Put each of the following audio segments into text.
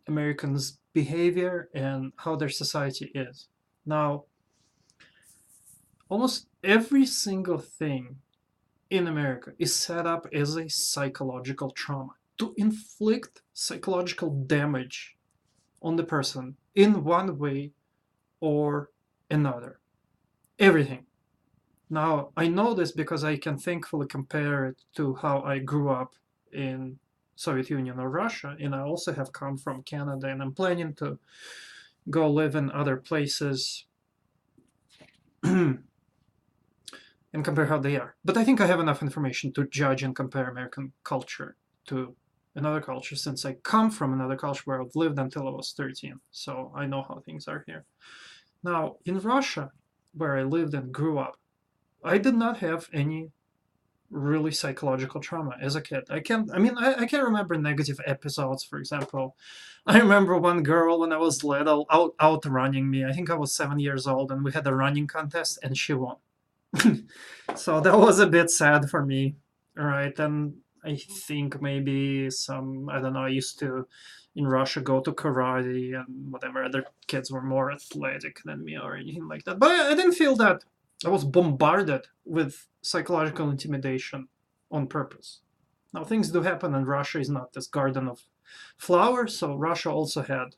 Americans' behavior and how their society is. Now, almost every single thing in America is set up as a psychological trauma to inflict psychological damage on the person in one way or another. Everything. Now, I know this because I can thankfully compare it to how I grew up in Soviet Union or Russia, and I also have come from Canada, and I'm planning to go live in other places and compare how they are. But I think I have enough information to judge and compare American culture to another culture since I come from another culture where I've lived until I was 13. So I know how things are here. Now, in Russia, where I lived and grew up, I did not have any really psychological trauma as a kid. I can't remember negative episodes, for example. I remember one girl when I was little outrunning me. I think I was 7 years old and we had a running contest and she won. So that was a bit sad for me. All right. And I think maybe I don't know, I used to in Russia go to karate and whatever. Other kids were more athletic than me or anything like that. But I didn't feel that I was bombarded with psychological intimidation on purpose. Now, things do happen, and Russia is not this garden of flowers, so Russia also had,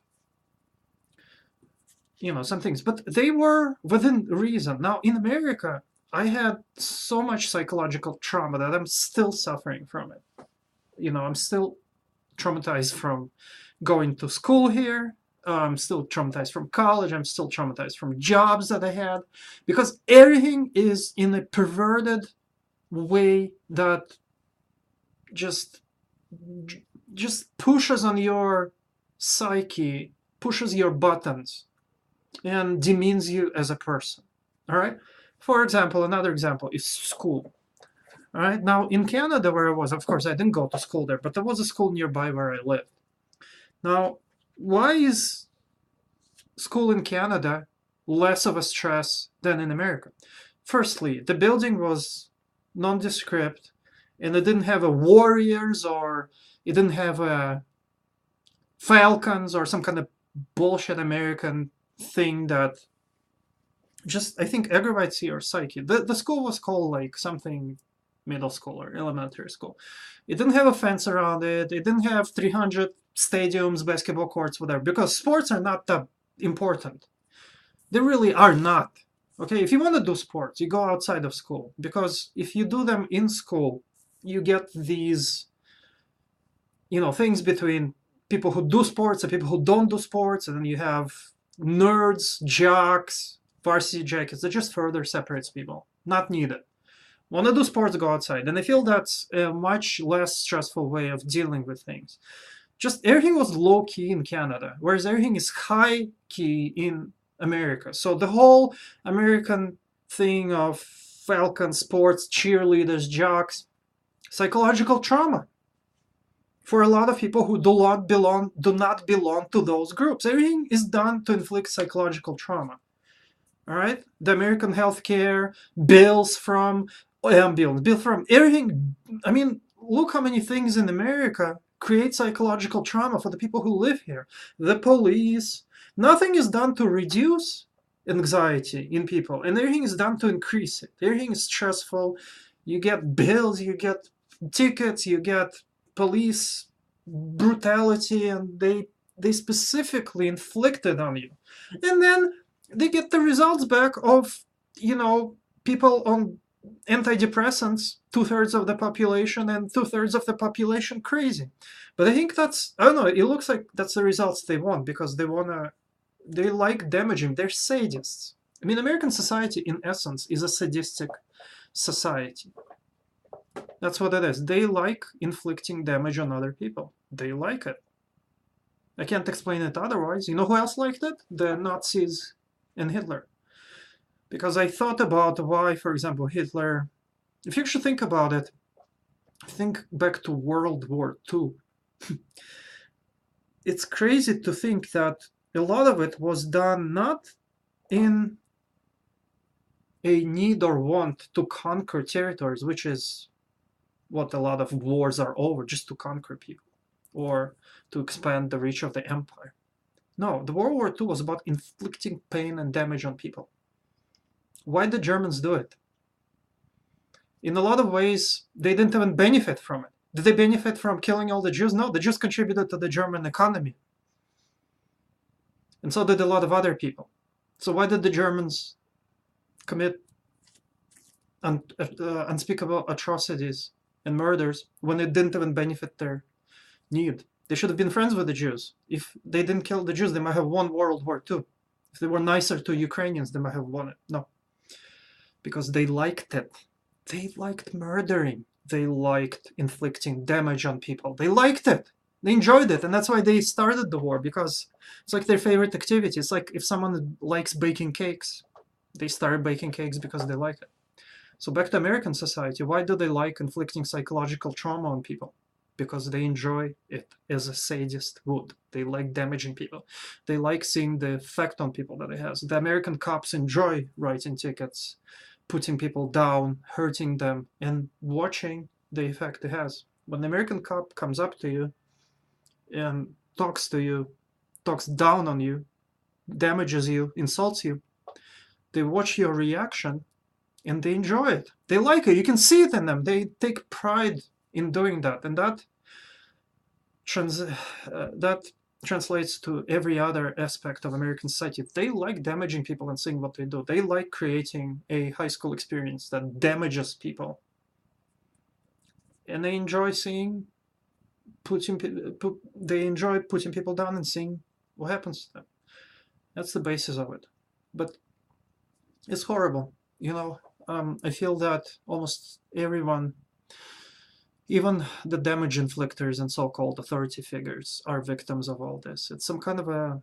some things, but they were within reason. Now, in America, I had so much psychological trauma that I'm still suffering from it. I'm still traumatized from going to school here. I'm still traumatized from college. I'm still traumatized from jobs that I had because everything is in a perverted way that just just pushes on your psyche, pushes your buttons, and demeans you as a person. All right. For example, another example is school. All right. Now, in Canada, where I was, of course, I didn't go to school there, but there was a school nearby where I lived. Now, why is school in Canada less of a stress than in America? Firstly, the building was nondescript and it didn't have a Warriors or it didn't have a Falcons or some kind of bullshit American thing that just, I think, aggravates your psyche. The school was called like something middle school or elementary school. It didn't have a fence around it. It didn't have 300 stadiums, basketball courts, whatever, because sports are not that important. They really are not. Okay, if you want to do sports, you go outside of school because if you do them in school, you get these, things between people who do sports and people who don't do sports, and then you have nerds, jocks, varsity jackets. That just further separates people. Not needed. Want to do sports, go outside. And I feel that's a much less stressful way of dealing with things. Just everything was low key in Canada, whereas everything is high key in America. So the whole American thing of Falcon sports, cheerleaders, jocks, psychological trauma for a lot of people who do not belong to those groups. Everything is done to inflict psychological trauma. All right, the American healthcare bills from bill from everything. I mean, look how many things in America create psychological trauma for the people who live here. The police. Nothing is done to reduce anxiety in people, and everything is done to increase it. Everything is stressful. You get bills, you get tickets, you get police brutality, and they specifically inflicted on you. And then they get the results back of, people on antidepressants, two-thirds of the population, and two-thirds of the population crazy. But I think I don't know, it looks like that's the results they want because they like damaging. They're sadists. I mean, American society, in essence, is a sadistic society. That's what it is. They like inflicting damage on other people. They like it. I can't explain it otherwise. You know who else liked it? The Nazis and Hitler. Because I thought about why, for example, Hitler, if you actually think about it, think back to World War II. It's crazy to think that a lot of it was done not in a need or want to conquer territories, which is what a lot of wars are over, just to conquer people. or to expand the reach of the empire. No, the World War II was about inflicting pain and damage on people. Why did Germans do it? In a lot of ways, they didn't even benefit from it. Did they benefit from killing all the Jews? No, the Jews contributed to the German economy. And so did a lot of other people. So why did the Germans commit unspeakable atrocities and murders when it didn't even benefit their need? They should have been friends with the Jews. If they didn't kill the Jews, they might have won World War II. If they were nicer to Ukrainians, they might have won it. No. Because they liked it. They liked murdering. They liked inflicting damage on people. They liked it. They enjoyed it. And that's why they started the war, because it's like their favorite activity. It's like if someone likes baking cakes, they started baking cakes because they like it. So back to American society, why do they like inflicting psychological trauma on people? Because they enjoy it as a sadist would. They like damaging people. They like seeing the effect on people that it has. The American cops enjoy writing tickets, putting people down, hurting them, and watching the effect it has. When the American cop comes up to you and talks to you, talks down on you, damages you, insults you, they watch your reaction and they enjoy it. They like it. You can see it in them. They take pride in doing that, and that translates to every other aspect of American society. They like damaging people and seeing what they do. They like creating a high school experience that damages people, and they enjoy seeing they enjoy putting people down and seeing what happens to them. That's the basis of it. But it's horrible, you know. I feel that almost everyone, even the damage inflictors and so-called authority figures, are victims of all this. It's some kind of a